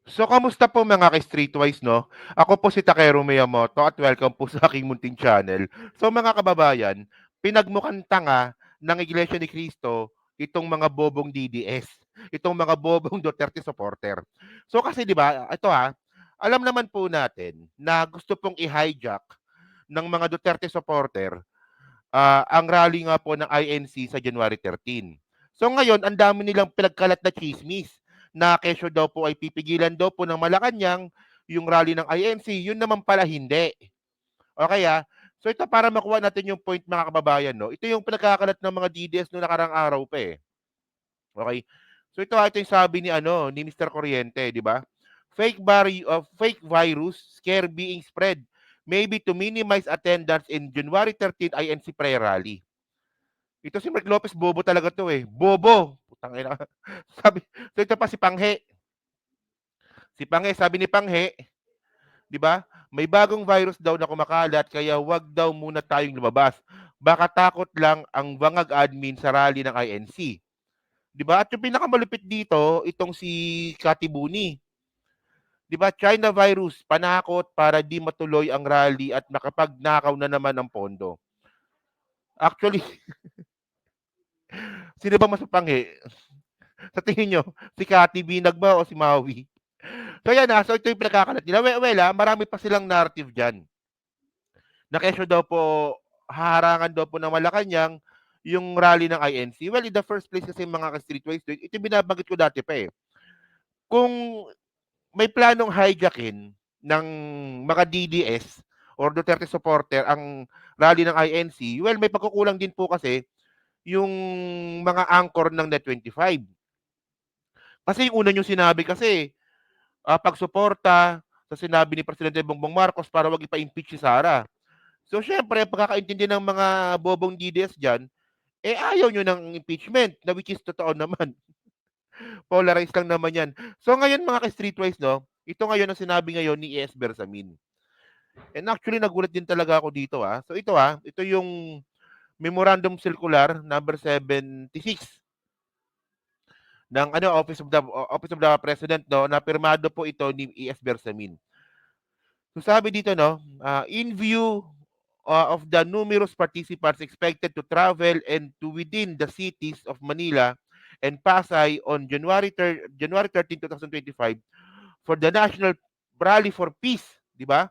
So, kamusta po mga ka-Streetwise, no? Ako po si Takeru Miyamoto at welcome po sa aking munting channel. So, mga kababayan, pinagmukhang tanga ng Iglesia ni Cristo itong mga bobong DDS, itong mga bobong Duterte supporter. So, kasi 'di ba, ito alam naman po natin na gusto pong i-hijack ng mga Duterte supporter ang rally nga po ng INC sa January 13. So ngayon, ang dami nilang pinagkalat na chismis na kesyo daw po ay pipigilan daw po ng Malacanang yung rally ng INC. Yun naman pala hindi. Okay So ito para makuha natin yung point mga kababayan, no? Ito yung pinagkakalat ng mga DDS no nakarang araw pa eh. Okay? So ito yung sabi ni ni Mr. Corriente, di ba? Fake virus scare being spread maybe to minimize attendance in January 13 INC prayer rally. Ito si Mark Lopez, bobo talaga to eh. Bobo! Putang ina. Sabi, so ito pa si Panghe. Si Panghe, sabi ni Panghe, di ba? May bagong virus daw na kumakalat kaya wag daw muna tayong lumabas. Baka takot lang ang bangag admin sa rally ng INC. Di ba? At yung pinakamalupit dito, itong si Katibuni. Di ba? China virus, panakot para di matuloy ang rally at makapagnakaw na naman ang pondo. Actually, sino ba mas mapanghi? Sa tingin nyo, si Cathy Binag ba o si Maui? So yan so ito yung pinagkakalat nila. Marami pa silang narrative dyan. Na kesyo daw po, haharangan daw po ng Malacanang yung rally ng INC. Well, in the first place kasi mga ka-streetwise, ito binabanggit ko dati pa eh. Kung may planong hijackin ng mga DDS or Duterte supporter ang rally ng INC, well, may pagkukulang din po kasi yung mga anchor ng Net25. Kasi yung una yung sinabi kasi, pagsuporta sa sinabi ni Presidente Bongbong Marcos para wag ipa-impeach si Sara. So syempre, pagkakaintindi ng mga bobong DDS dyan, ayaw nyo ng impeachment, na which is totoo naman. Polarized lang naman yan. So ngayon mga ka-streetwise, no, ito ngayon ang sinabi ngayon ni ES Bersamin. And actually, nagulat din talaga ako dito. So ito yung Memorandum Circular number 76 ng Office of the President, no, na pirmado po ito ni ES Bersamin. So sabi dito, no, in view of the numerous participants expected to travel and to within the cities of Manila and Pasay on January 13, 2025 for the National Rally for Peace, di ba?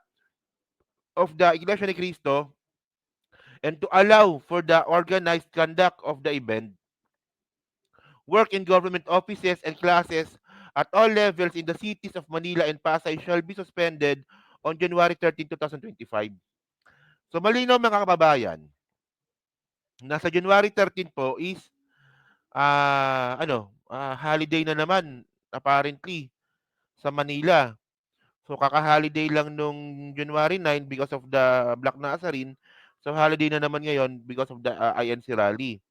Of the Iglesia ni Cristo and to allow for the organized conduct of the event, work in government offices and classes at all levels in the cities of Manila and Pasay shall be suspended on January 13, 2025. So malinaw mga kababayan, nasa January 13 po is holiday na naman apparently sa Manila. So kaka-holiday lang nung January 9 because of the Black Nazarene. So holiday na naman ngayon because of the INC rally.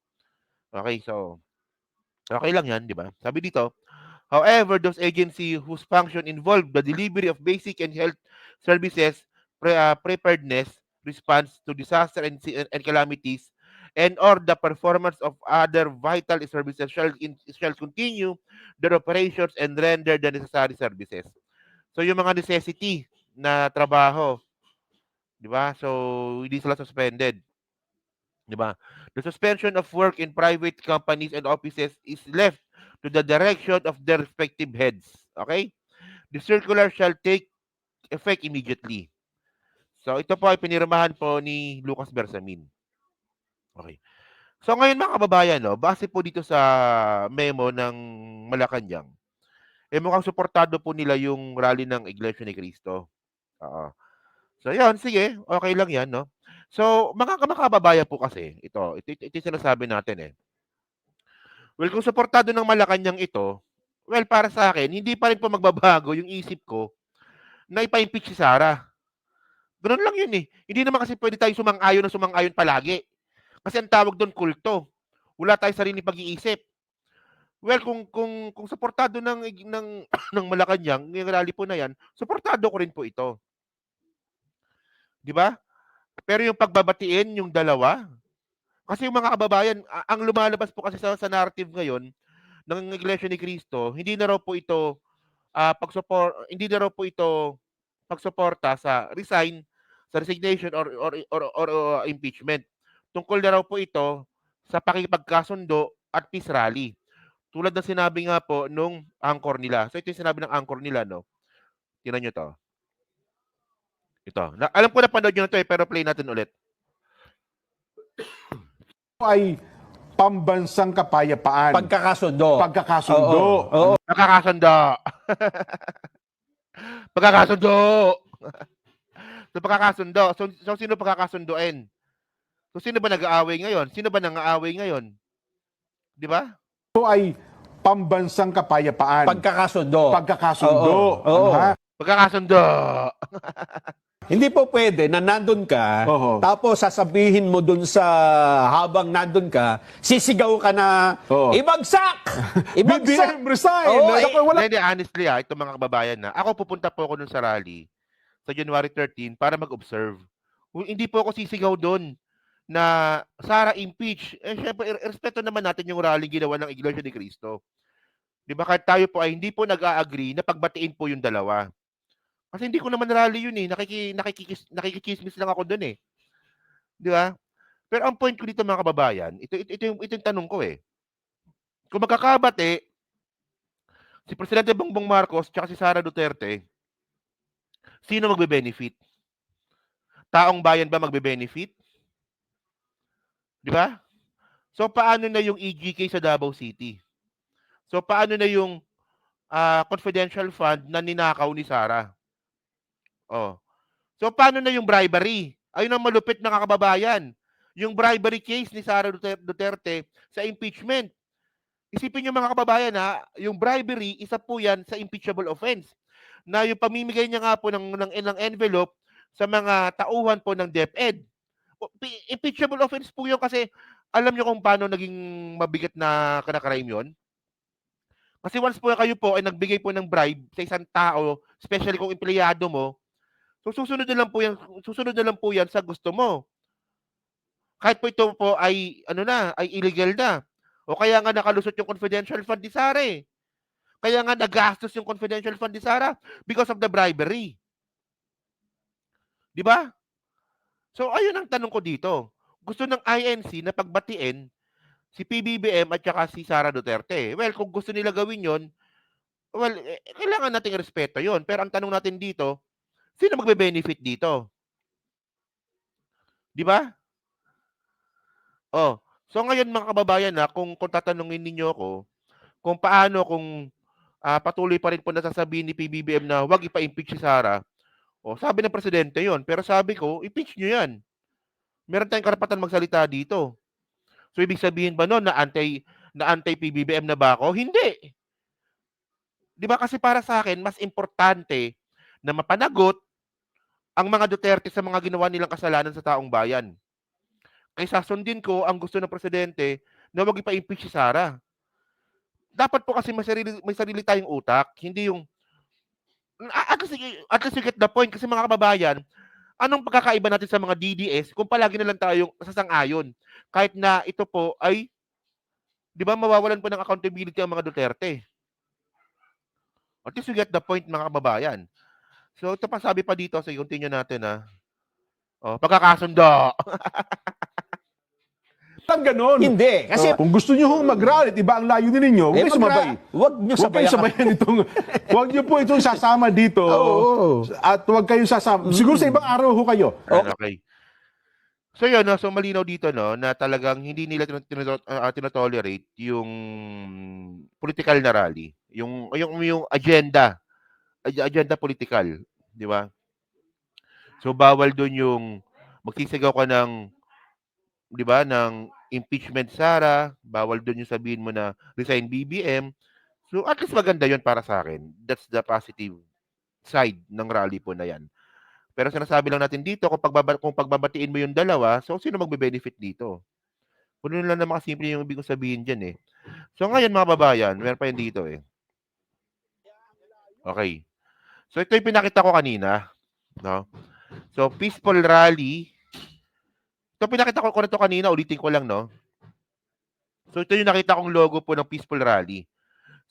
Okay, so okay lang 'yan, 'di ba? Sabi dito, however, those agency whose function involve the delivery of basic and health services, preparedness, response to disaster and calamities, and or the performance of other vital services shall continue their operations and render the necessary services. So yung mga necessity na trabaho, 'di ba? So hindi sila suspended, 'di ba? The suspension of work in private companies and offices is left to the direction of their respective heads. Okay? The circular shall take effect immediately. So ito po ay pinirmahan po ni Lucas Bersamin. Okay. So ngayon mga kababayan, no, base po dito sa memo ng Malacanang, mukhang suportado po nila yung rally ng Iglesia ni Cristo. Oo. So yun, sige, okay lang yan, no? So, mga kababayan po kasi, ito yung sinasabi natin eh. Well, kung suportado ng Malacanang ito, well, para sa akin, hindi pa rin po magbabago yung isip ko na ipa-impeach si Sara. Ganun lang yun eh. Hindi naman kasi pwede tayo sumang-ayon na sumang-ayon palagi. Kasi ang tawag doon kulto. Wala tayong sariling pag-iisip. Well, kung suportado ng ng Malacanang, yung rally po na yan, suportado ko rin po ito. 'Di ba? Pero yung pagbabatiin yung dalawa, kasi yung mga kababayan, ang lumalabas po kasi sa narrative ngayon ng Iglesia ni Cristo, hindi na raw po ito hindi na raw po ito pagsuporta sa resignation or impeachment. Tungkol na raw po ito sa pakikipagkasundo at peace rally. Tulad ng sinabi nga po nung anchor nila. So ito yung sinabi ng anchor nila, no? Tingnan nyo to. Ito. Alam ko na panood nyo na to pero play natin ulit. Ay pambansang kapayapaan. Pagkakasundo. Pagkakasundo. Oo. Pagkakasundo. Pagkakasundo. So pagkakasundo. So sino pagkakasunduin? So sino ba nag-aaway ngayon? Sino ba nang-aaway ngayon? 'Di ba? Ito ay pambansang kapayapaan. Pagkakasundo. Pagkakasundo. Oo. Ha? Pagkakasundo. Hindi po pwede na nandun ka, Oo. tapos sasabihin mo dun sa habang nandun ka, sisigaw ka na, Oo. ibagsak! Ibagsak! BBM resign. Oo, Naku, wala. Hindi, honestly itong mga kababayan na, ako pupunta po ako dun sa rally sa January 13 para mag-observe. Hindi po ako sisigaw doon na Sara impeach. Syempre, respeto naman natin yung rally ginawa ng Iglesia ni Cristo. Di ba? Kahit tayo po ay hindi po nag-a-agree na pagbatiin po yung dalawa. Kasi hindi ko naman rally yun eh. Nakikichismis lang ako doon eh. Di ba? Pero ang point ko dito mga kababayan, ito yung tanong ko eh. Kung magkakabate, si Presidente Bongbong Marcos at si Sara Duterte, sino magbe-benefit? Taong bayan ba magbe-benefit? Di ba? So paano na yung EGK sa Davao City? So paano na yung confidential fund na ninakaw ni Sara? Oh. So paano na yung bribery? Ayun ang malupit mga kababayan. Yung bribery case ni Sara Duterte sa impeachment. Isipin niyo mga kababayan yung bribery, isa po yan sa impeachable offense. Na yung pamimigay niya nga po ng envelope sa mga tauhan po ng DepEd. Impeachable offense po yun kasi alam niyo kung paano naging mabigat na crime yun? Kasi once po kayo po ay nagbigay po ng bribe sa isang tao, especially kung empleyado mo, so susunod na lang po yan sa gusto mo. Kahit po ito po ay ay illegal na. O kaya nga nakalusot yung confidential fund ni Sara eh. Kaya nga nagastos yung confidential fund ni Sara because of the bribery. Di ba? So ayun ang tanong ko dito. Gusto ng INC na pagbatiin si PBBM at saka si Sara Duterte. Well, kung gusto nila gawin yon, well, kailangan nating respeto yon. Pero ang tanong natin dito, sino magbe-benefit dito? Di ba? Oh, so ngayon mga kababayan kung tatanungin ninyo ako, kung paano kung patuloy pa rin po nasasabihin ni PBBM na wag ipa-impeach si Sara. O, sabi ng presidente yon, pero sabi ko, impeach nyo yan. Meron tayong karapatan magsalita dito. So ibig sabihin ba noon na anti PBBM na ba ako? Hindi. 'Di ba kasi para sa akin mas importante na mapanagot ang mga Duterte sa mga ginawa nilang kasalanan sa taong bayan. Kaysa sundin ko ang gusto ng presidente na wag ipa-impeach si Sara. Dapat po kasi may sarili tayong utak, hindi yung at least you get the point kasi mga kababayan, anong pagkakaiba natin sa mga DDS kung palagi na lang tayong sasang-ayon? Kahit na ito po ay, di ba, mawawalan po ng accountability ang mga Duterte. At least you get the point mga kababayan. So ito pa sabi pa dito, so continue natin pagkakasundo. Lang ganon. Hindi. Kasi, Kung gusto nyo mag-rally, iba ang layunin ninyo, huwag kayo sumabay. Huwag nyo Huwag kayo sabayan itong, huwag nyo po itong sasama dito. Oo. At huwag kayong sasama. Siguro sa ibang araw ho kayo. Okay. So yun, so malinaw dito na talagang hindi nila tinotolerate yung political na rally, yung agenda political, di ba? So bawal doon yung magsisigaw ka ng, di ba, ng impeachment Sara, bawal doon yung sabihin mo na resign BBM. So at least maganda yun para sa akin. That's the positive side ng rally po na yan. Pero sinasabi lang natin dito, kung pagbabatiin mo yung dalawa, so sino magbe-benefit dito? Puno lang na makasimple yung ibig sabihin dyan eh. So ngayon mga babayan, meron pa yun dito eh. Okay. So ito yung pinakita ko kanina. No? So peaceful rally. Ito pinakita ko ito kanina, ulitin ko lang no. So ito yung nakita kong logo po ng peaceful rally.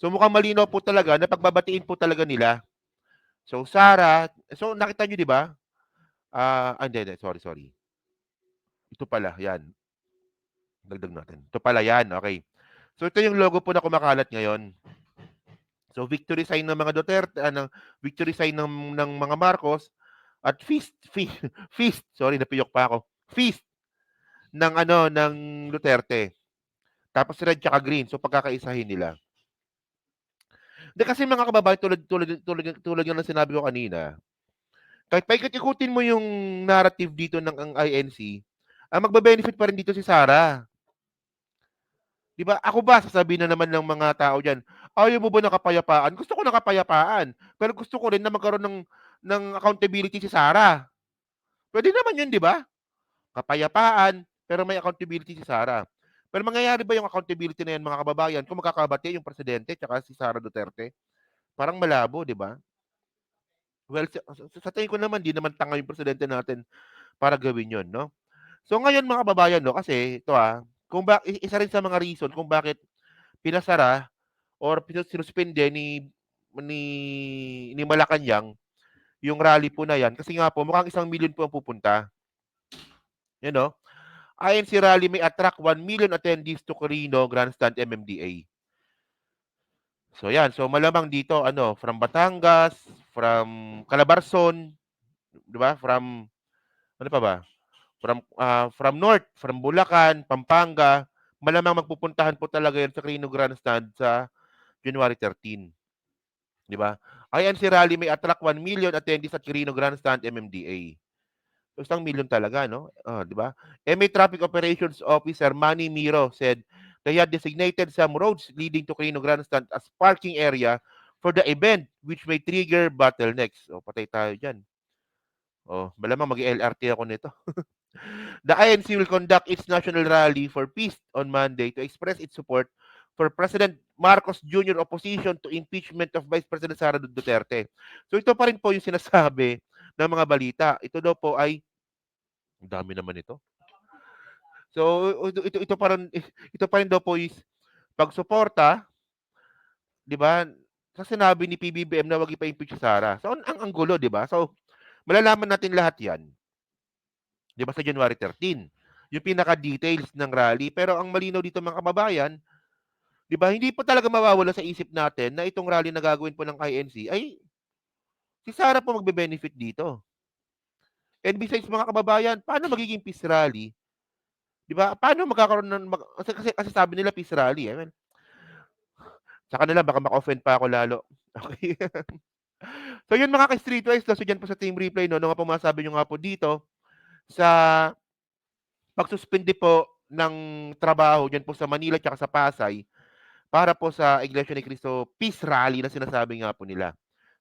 So mukhang malinaw po talaga na pagbabatiin po talaga nila. So Sara, so nakita niyo 'di ba? Hindi, sorry. Ito pala, yan. Dagdag natin. Ito pala yan, okay. So ito yung logo po na kumakalat ngayon. So victory sign ng mga Duterte, ng victory sign ng mga Marcos at feast, sorry, napiyok pa ako. Feast ng Duterte. Tapos red tsaka green, so pagkakaisahin nila. Hindi kasi mga kababayan, tulad yung sinabi ko kanina, kahit paikot-ikutin mo yung narrative dito ng ang INC, ang magbe-benefit pa rin dito si Sara. 'Di ba? Ako ba sasabihin na naman ng mga tao diyan, ayaw mo ba ng kapayapaan? Gusto ko ng kapayapaan, pero gusto ko rin na magkaroon ng accountability si Sara. Pwede naman 'yun, 'di ba? Kapayapaan, pero may accountability si Sara. Pero mangyayari ba yung accountability na 'yan mga kababayan kung magkakabati yung presidente at si Sara Duterte? Parang malabo, 'di ba? Well, sa tingin ko naman 'di naman tanga yung presidente natin para gawin 'yon, no? So ngayon mga kababayan, no, kasi ito kung isa rin sa mga reason kung bakit pinasara or sinuspende ni ni Malacanang yung rally po na yan kasi nga po mukhang 1,000,000 po ang pupunta. You know? INC rally may attract 1,000,000 attendees to Quirino Grandstand MMDA. So yan, so malamang dito from Batangas, from Calabarzon, 'di ba? From ano pa ba? From North, from Bulacan, Pampanga, malamang magpupuntahan po talaga yan sa Quirino Grandstand sa January 13. 'Di ba? INC rally may attract 1,000,000 attendees at Quirino Grandstand MMDA. So, 1,000,000 talaga, no? 'Di ba? MA Traffic Operations Officer Manny Miro said they had designated some roads leading to Quirino Grandstand as parking area for the event which may trigger bottlenecks. O, patay tayo dyan. Malamang mag-LRT ako nito. The INC will conduct its national rally for peace on Monday to express its support for President Marcos Jr. opposition to impeachment of Vice President Sara Duterte. So ito pa rin po yung sinasabi ng mga balita. Ito daw po ay ang dami naman ito. So ito pa rin daw po is pagsuporta, 'di ba? Sa sinabi ni PBBM na wag ipa-impeach si Sara. So ang gulo, 'di ba? So malalaman natin lahat 'yan. 'Di ba sa January 13, yung pinaka-details ng rally. Pero ang malinaw dito mga kababayan, 'di ba, hindi pa talaga mawawala sa isip natin na itong rally na gagawin po ng INC ay si Sara po magbe-benefit dito. And besides mga kababayan, paano magiging peace rally? 'Di ba? Paano magkakaroon kasi sabi nila peace rally, eh. Sa kanila baka maka-offend pa ako lalo. Okay. So yun mga ka-streetwise, so diyan po sa Team Replay, no, ano nga po masabi niyo nga po dito sa pagsuspende po ng trabaho diyan po sa Manila at sa Pasay para po sa Iglesia ni Cristo Peace Rally na sinasabi nga po nila.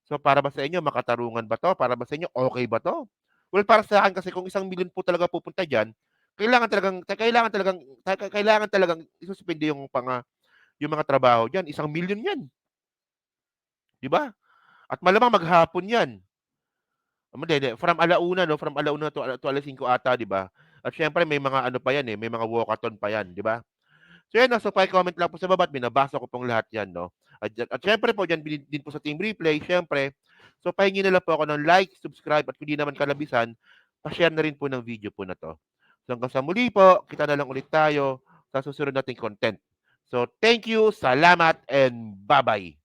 So para ba sa inyo makatarungan ba 'to? Para ba sa inyo okay ba 'to? Well, para sa akin kasi kung 1,000,000 po talaga pupunta diyan, kailangan talagang isuspende yung mga trabaho diyan, 1,000,000 'yan. 'Di ba? At malamang maghapon 'yan. Hindi, from alauna, no, from alauna to 5:00 ata, 'di ba? At syempre may mga ano pa 'yan, may mga walkathon pa 'yan, 'di ba? So yan, so paki-comment lang po sa baba at binabasa ko pong lahat yan, no? At syempre po, dyan din po sa Team Replay, syempre, so pahingi na lang po ako ng like, subscribe, at kung di naman kalabisan, pa-share na rin po ng video po na to. So hanggang sa muli po, kita na lang ulit tayo sa susunod nating content. So thank you, salamat, and bye-bye.